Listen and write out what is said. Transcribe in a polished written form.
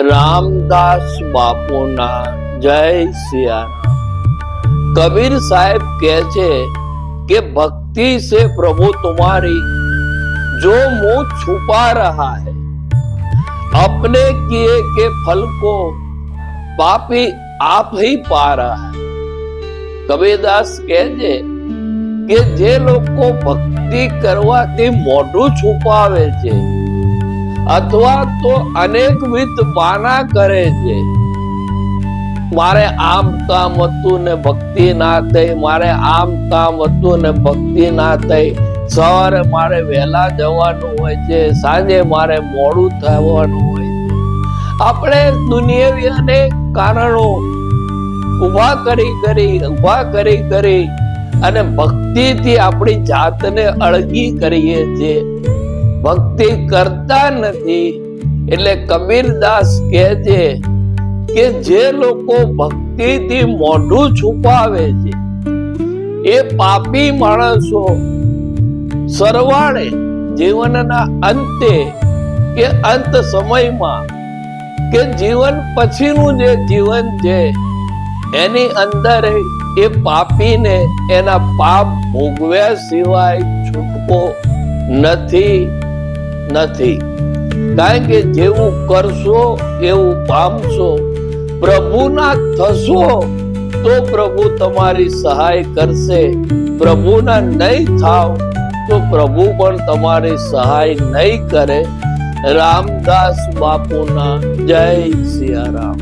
रामदास बापूना जय सियाराम। कबीर साहब कहते कि भक्ति से प्रभु तुम्हारी जो मुंह छुपा रहा है, अपने किए के फल को पापी आप ही पा रहा है। कबीरदास कहते કે જે લોકો ભક્તિ કરવાથી મોઢું છુપાવે છે અથવા તો અનેકવિધ બહાના કરે છે, મારે આમ કામ હતું ને ભક્તિ ના થઈ, મારે આમ કામ હતું ને ભક્તિ ના થઈ, સવારે મારે વહેલા જવાનું હોય છે, સાંજે મારે મોડું થવાનું હોય છે. આપણે દુનિયાવી અનેક કારણો ઉભા કરી અને ભક્તિ થી આપણી જાતને અળગી કરીએ છીએ, ભક્તિ કરતા નથી. એટલે કબીરદાસ કહે છે કે જે લોકો ભક્તિ થી મોઢું છુપાવે છે એ પાપી માણસો સરવાળે જીવનના અંતે કે અંત સમયમાં કે જીવન પછીનું જે જીવન છે એની અંદર એ પાપીને એના પાપ ભોગવ્યા સિવાય છૂટકો નથી. કારણ કે જેવું કરશો એવું પામશો. પ્રભુના થશો તો પ્રભુ તમારી સહાય કરશે, પ્રભુના નહીં થાવ તો પ્રભુ પણ તમારી સહાય નહીં કરે. રામદાસ બાપુના જય સિયારામ।